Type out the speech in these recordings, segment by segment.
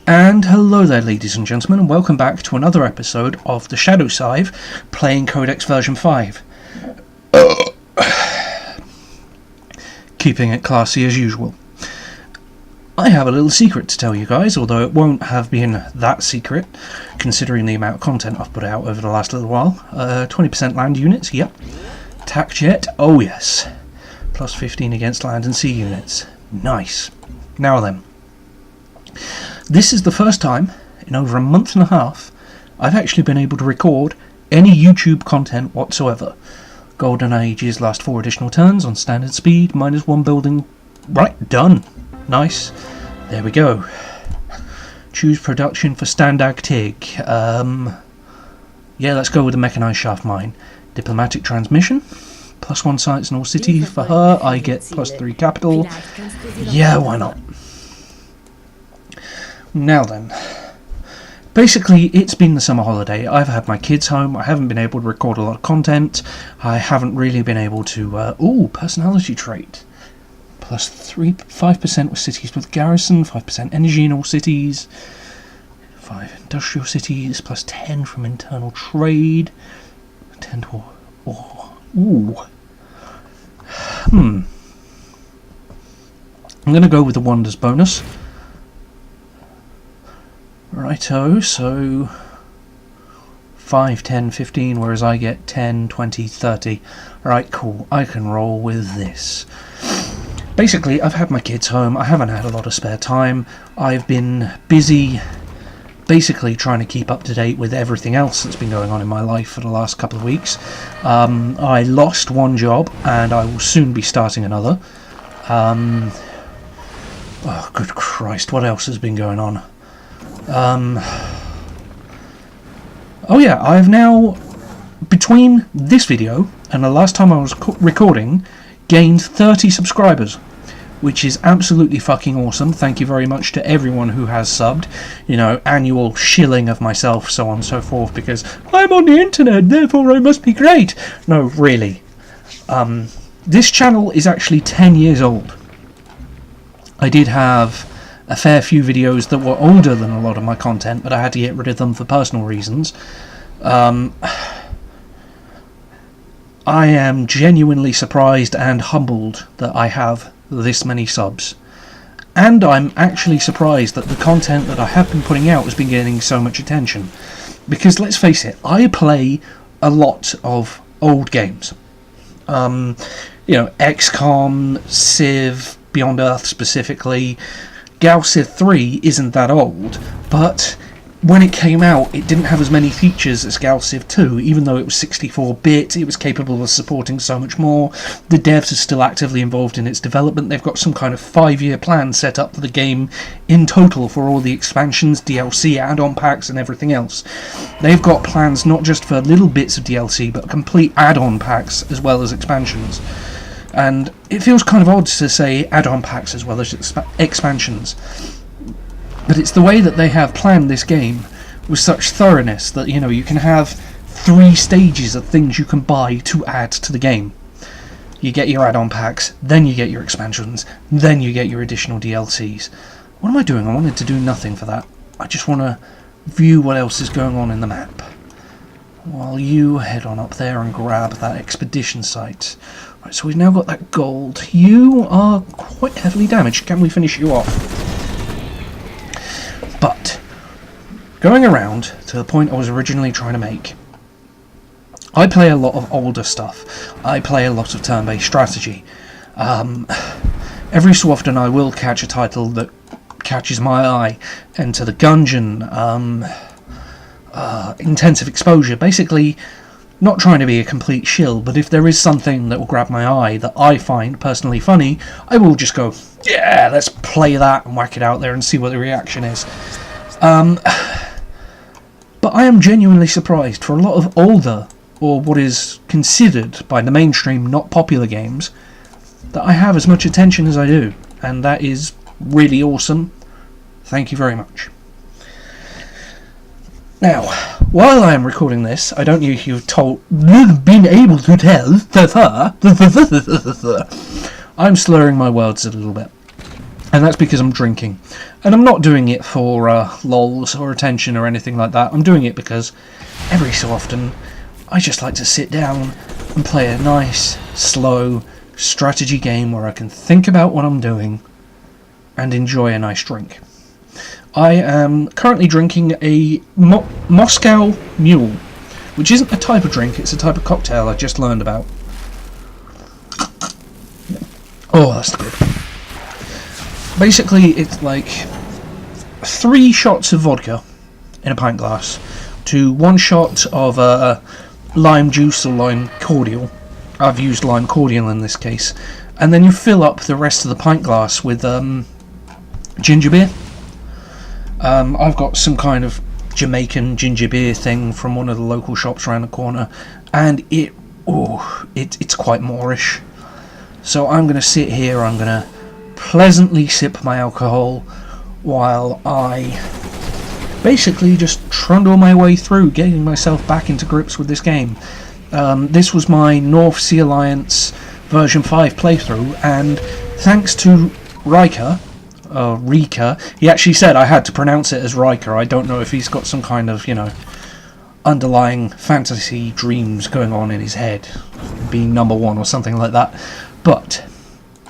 And hello there, ladies and gentlemen, and welcome back to another episode of TheShadowscythe playing Codex version 5. Keeping it classy as usual. I have a little secret to tell you guys, although it won't have been that secret, considering the amount of content I've put out over the last little while. 20% land units, yep. Attack jet, oh yes. Plus 15 against land and sea units. Nice. Now then. This is the first time, in over a month and a half, I've actually been able to record any YouTube content whatsoever. Golden Age's last 4 additional turns on standard speed, -1 building. Right, done. Nice. There we go. Choose production for Standag Tig. Yeah, let's go with the mechanised shaft mine. Diplomatic transmission. +1 sites in all cities for her. I get +3 capital. Yeah, why not? Now then, basically it's been the summer holiday. I've had my kids home. I haven't been able to record a lot of content. I haven't really been able to personality trait +3 5% with cities with garrison, 5% energy in all cities, 5 industrial cities, +10 from internal trade, 10 to I'm gonna go with the wonders bonus. Righto, so 5, 10, 15, whereas I get 10, 20, 30. Right, cool, I can roll with this. Basically, I've had my kids home, I haven't had a lot of spare time. I've been busy basically trying to keep up to date with everything else that's been going on in my life for the last couple of weeks. I lost one job, and I will soon be starting another. Oh, good Christ, what else has been going on? Oh yeah, I have now, between this video and the last time I was recording, gained 30 subscribers, which is absolutely fucking awesome. Thank you very much to everyone who has subbed. You know, annual shilling of myself, so on and so forth, because I'm on the internet, therefore I must be great. No, really. This channel is actually 10 years old. I did have a fair few videos that were older than a lot of my content, but I had to get rid of them for personal reasons. I am genuinely surprised and humbled that I have this many subs. And I'm actually surprised that the content that I have been putting out has been getting so much attention. Because let's face it, I play a lot of old games. You know, XCOM, Civ, Beyond Earth specifically. Civ 3 isn't that old, but when it came out it didn't have as many features as Civ 2, even though it was 64-bit, it was capable of supporting so much more. The devs are still actively involved in its development. They've got some kind of 5-year plan set up for the game in total for all the expansions, DLC, add-on packs and everything else. They've got plans not just for little bits of DLC, but complete add-on packs as well as expansions. And it feels kind of odd to say add-on packs as well as expansions. But it's the way that they have planned this game with such thoroughness that, you know, you can have 3 stages of things you can buy to add to the game. You get your add-on packs, then you get your expansions, then you get your additional DLCs. What am I doing? I wanted to do nothing for that. I just want to view what else is going on in the map. While you head on up there and grab that expedition site. Right, so we've now got that gold. You are quite heavily damaged. Can we finish you off? But, going around to the point I was originally trying to make, I play a lot of older stuff. I play a lot of turn-based strategy. Every so often I will catch a title that catches my eye. Enter the Gungeon, intensive exposure. Basically, not trying to be a complete shill, but if there is something that will grab my eye that I find personally funny, I will just go, yeah, let's play that and whack it out there and see what the reaction is. But I am genuinely surprised for a lot of older, or what is considered by the mainstream not popular games, that I have as much attention as I do, and that is really awesome. Thank you very much. Now, while I am recording this, I don't know if you've been able to tell, I'm slurring my words a little bit. And that's because I'm drinking. And I'm not doing it for lols or attention or anything like that. I'm doing it because every so often I just like to sit down and play a nice, slow strategy game where I can think about what I'm doing and enjoy a nice drink. I am currently drinking a Moscow Mule, which isn't a type of drink, it's a type of cocktail I just learned about. Oh, that's good. Basically, it's like 3 shots of vodka in a pint glass to 1 shot of lime juice or lime cordial. I've used lime cordial in this case. And then you fill up the rest of the pint glass with ginger beer. I've got some kind of Jamaican ginger beer thing from one of the local shops around the corner, and it's quite Moorish. So I'm going to sit here, I'm going to pleasantly sip my alcohol while I basically just trundle my way through getting myself back into grips with this game. This was my North Sea Alliance version 5 playthrough, and thanks to Ryika, he actually said I had to pronounce it as Ryika. I don't know if he's got some kind of, underlying fantasy dreams going on in his head, being number 1 or something like that, but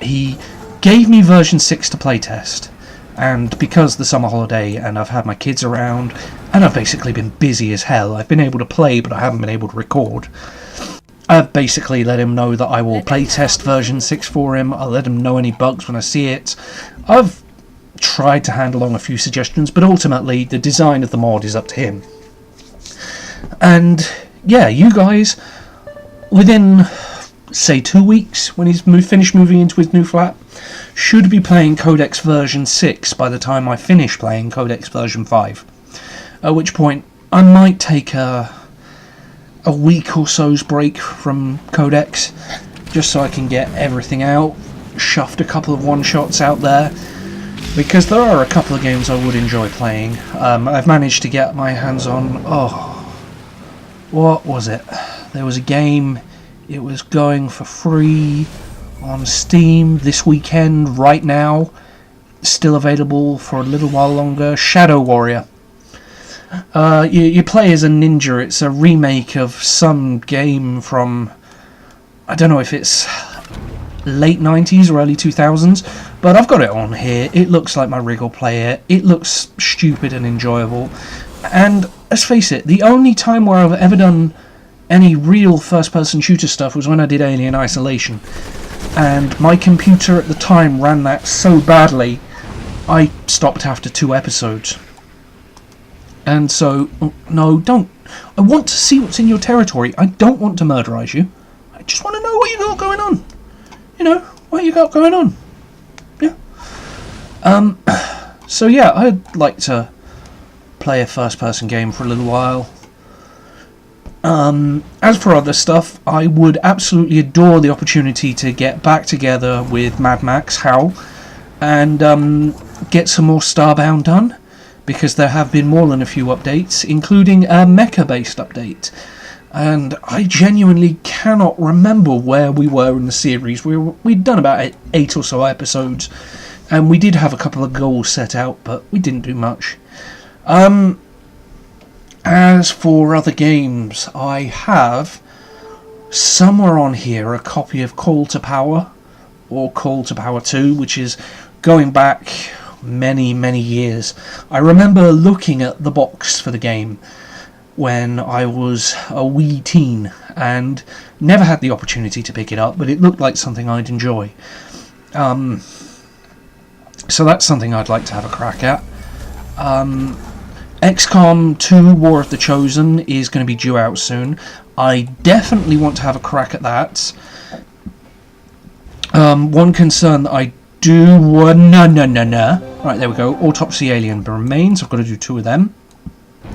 he gave me version 6 to playtest, and because the summer holiday and I've had my kids around and I've basically been busy as hell, I've been able to play but I haven't been able to record. I've basically let him know that I will playtest version 6 for him. I'll let him know any bugs when I see it. I've tried to hand along a few suggestions, but ultimately the design of the mod is up to him. And yeah, you guys, within say 2 weeks, when he's finished moving into his new flat, should be playing Codex version 6 by the time I finish playing Codex version 5. At which point I might take a week or so's break from Codex, just so I can get everything out, shoved a couple of one-shots out there, because there are a couple of games I would enjoy playing. I've managed to get my hands on, what was it? There was a game, it was going for free on Steam this weekend, right now, still available for a little while longer, Shadow Warrior. You play as a ninja. It's a remake of some game from, I don't know if it's late 90s or early 2000s, but I've got it on here. It looks like my rig will play it. It looks stupid and enjoyable. And let's face it, the only time where I've ever done any real first-person shooter stuff was when I did Alien Isolation. And my computer at the time ran that so badly, I stopped after 2 episodes. And so, no, don't. I want to see what's in your territory. I don't want to murderize you. I just want to know what you got going on. What you got going on. Yeah. So yeah, I'd like to play a first-person game for a little while. As for other stuff, I would absolutely adore the opportunity to get back together with Mad Max Howl and get some more Starbound done, because there have been more than a few updates, including a mecha-based update. And I genuinely cannot remember where we were in the series. We'd done about 8 or so episodes, and we did have a couple of goals set out, but we didn't do much. As for other games, I have somewhere on here a copy of Call to Power, or Call to Power 2, which is going back many, many years. I remember looking at the box for the game when I was a wee teen and never had the opportunity to pick it up, but it looked like something I'd enjoy. So that's something I'd like to have a crack at. XCOM 2 War of the Chosen is going to be due out soon. I definitely want to have a crack at that. One concern that I do... No. Right, there we go. Autopsy Alien Remains. I've got to do 2 of them.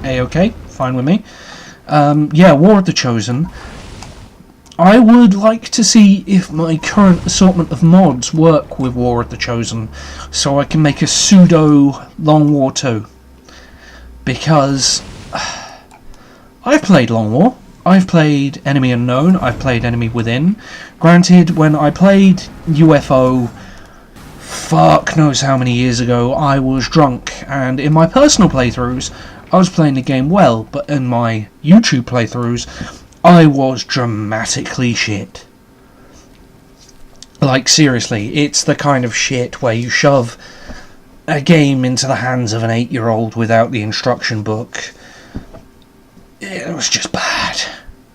A-okay, fine with me. Yeah, War of the Chosen. I would like to see if my current assortment of mods work with War of the Chosen, so I can make a pseudo Long War 2. Because I've played Long War, I've played Enemy Unknown, I've played Enemy Within. Granted, when I played UFO fuck knows how many years ago, I was drunk, and in my personal playthroughs I was playing the game well, but in my YouTube playthroughs I was dramatically shit. Like, seriously, it's the kind of shit where you shove a game into the hands of an 8-year-old without the instruction book. It was just bad.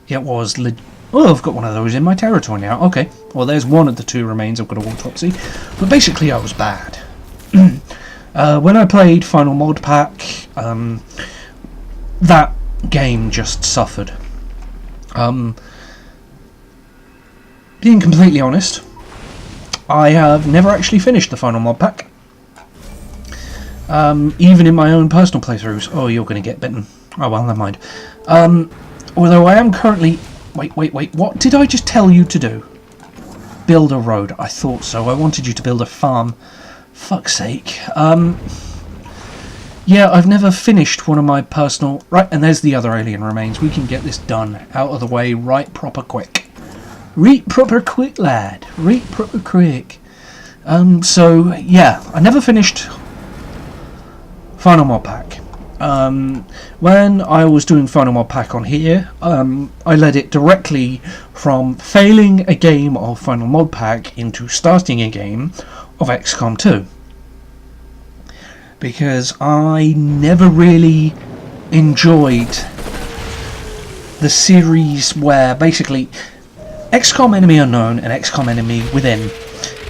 It was oh, I've got one of those in my territory now. Okay, well, there's one of the 2 remains. I've got an autopsy. But basically, I was bad. When I played Final Mod Pack, that game just suffered. Being completely honest, I have never actually finished the Final Mod Pack. Even in my own personal playthroughs. Oh, you're going to get bitten. Oh, well, never mind. Although I am currently... Wait, what did I just tell you to do? Build a road. I thought so. I wanted you to build a farm. Fuck's sake. Yeah, I've never finished one of my personal... Right, and there's the other alien remains. We can get this done. Out of the way, right proper quick. Right proper quick, lad. Right proper quick. So, yeah, I never finished Final Mod Pack. When I was doing Final Mod Pack on here, I led it directly from failing a game of Final Mod Pack into starting a game of XCOM 2. Because I never really enjoyed the series where basically XCOM Enemy Unknown and XCOM Enemy Within,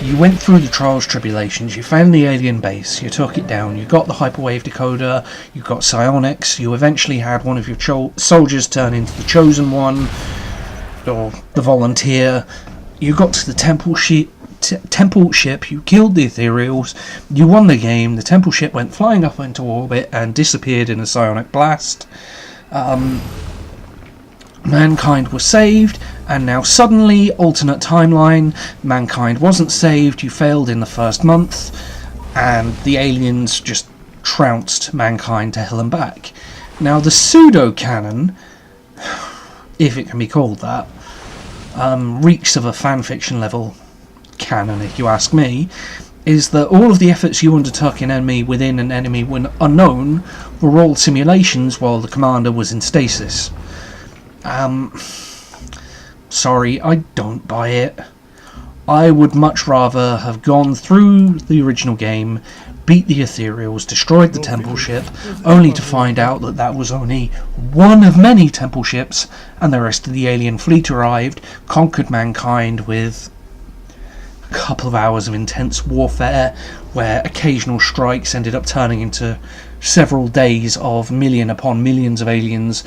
you went through the trials, tribulations, you found the alien base, you took it down, you got the hyperwave decoder, you got psionics, you eventually had one of your soldiers turn into the chosen one, or the volunteer, you got to the temple ship, you killed the ethereals, you won the game, the temple ship went flying up into orbit and disappeared in a psionic blast. Mankind was saved, and now suddenly, alternate timeline, mankind wasn't saved, you failed in the first month, and the aliens just trounced mankind to hell and back. Now the pseudo-canon, if it can be called that, reeks of a fanfiction level canon if you ask me, is that all of the efforts you undertook in Enemy Within and Enemy Unknown were all simulations while the commander was in stasis. Sorry, I don't buy it. I would much rather have gone through the original game, beat the ethereals, destroyed the temple ship, only to find out that that was only one of many temple ships, and the rest of the alien fleet arrived, conquered mankind with a couple of hours of intense warfare, where occasional strikes ended up turning into several days of million upon millions of aliens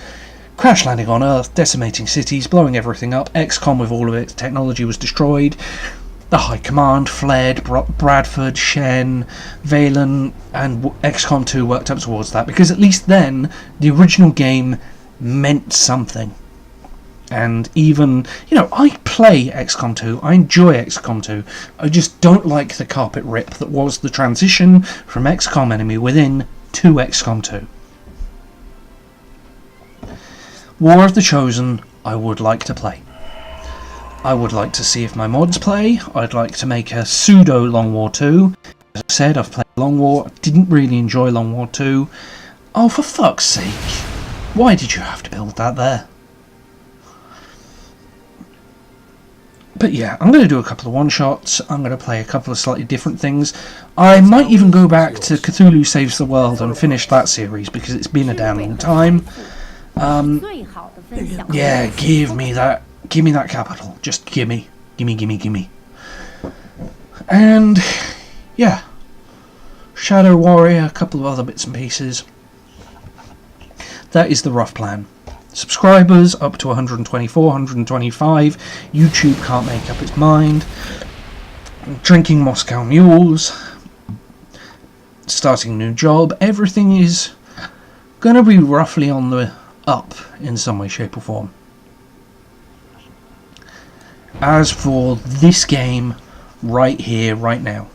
crash landing on Earth, decimating cities, blowing everything up. XCOM with all of its technology was destroyed. The High Command fled. Bradford, Shen, Valen, and XCOM 2 worked up towards that, because at least then the original game meant something. And even, I play XCOM 2, I enjoy XCOM 2, I just don't like the carpet rip that was the transition from XCOM Enemy Within to XCOM 2. War of the Chosen, I would like to play. I would like to see if my mods play. I'd like to make a pseudo Long War 2. As I said, I've played Long War, didn't really enjoy Long War 2. Oh, for fuck's sake. Why did you have to build that there? But yeah, I'm going to do a couple of one-shots. I'm going to play a couple of slightly different things. I might even go back to Cthulhu Saves the World and finish that series, because it's been a damn long time. Yeah, give me that capital. Just gimme. And yeah, Shadow Warrior, a couple of other bits and pieces. That is the rough plan. Subscribers up to 124, 125. YouTube can't make up its mind. Drinking Moscow Mules. Starting a new job. Everything is gonna be roughly on the up in some way, shape or form. As for this game right here, right now,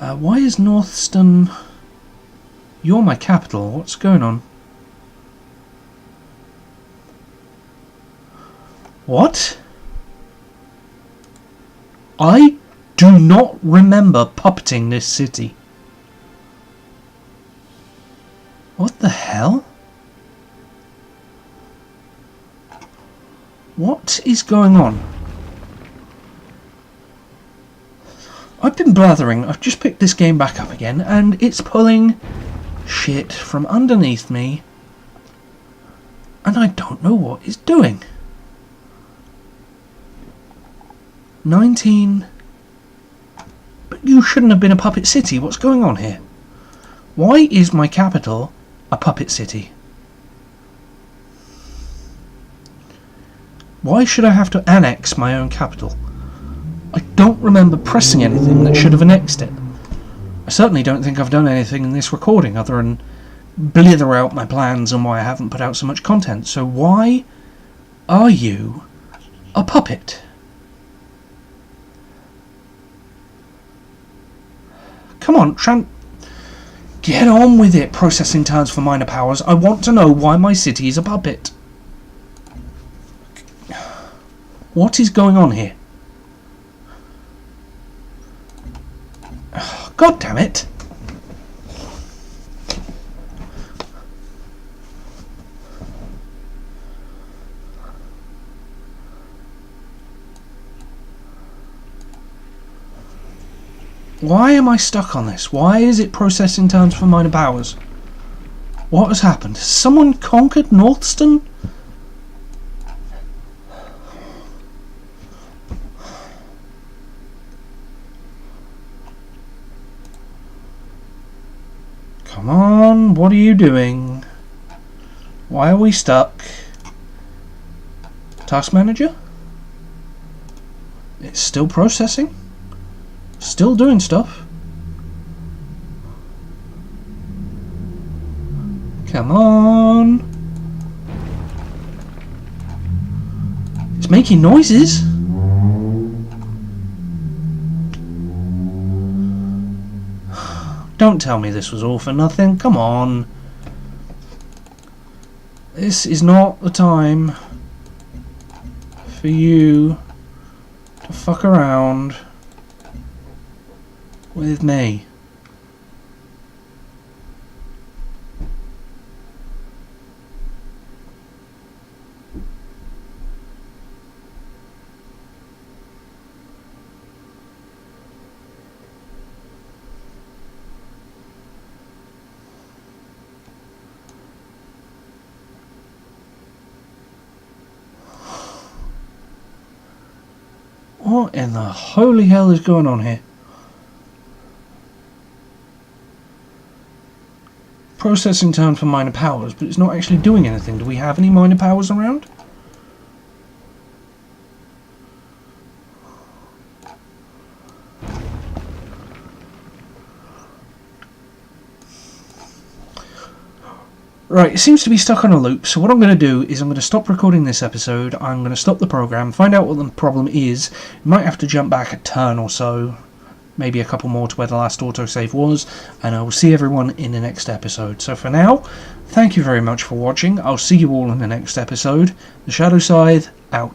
why is Northston... You're my capital, what's going on? What? do not remember puppeting this city. What the hell? What is going on? I've been blathering. I've just picked this game back up again, and it's pulling shit from underneath me, and I don't know what it's doing. 19. But you shouldn't have been a puppet city. What's going on here? Why is my capital a puppet city? Why should I have to annex my own capital? I don't remember pressing anything that should have annexed it. I certainly don't think I've done anything in this recording other than blither out my plans and why I haven't put out so much content. So why are you a puppet? Come on, get on with it, processing turns for minor powers. I want to know why my city is a puppet. What is going on here? God damn it! Why am I stuck on this? Why is it processing turns for minor powers? What has happened? Has someone conquered Northston? Come on, what are you doing? Why are we stuck? Task manager? It's still processing? Still doing stuff? Come on! It's making noises! Don't tell me this was all for nothing. Come on. This is not the time for you to fuck around with me. What in the holy hell is going on here? Processing turn for minor powers, but it's not actually doing anything. Do we have any minor powers around? Right, it seems to be stuck on a loop, so what I'm going to do is I'm going to stop recording this episode, I'm going to stop the program, find out what the problem is, might have to jump back a turn or so, maybe a couple more to where the last autosave was, and I will see everyone in the next episode. So for now, thank you very much for watching, I'll see you all in the next episode. TheShadowscythe, out.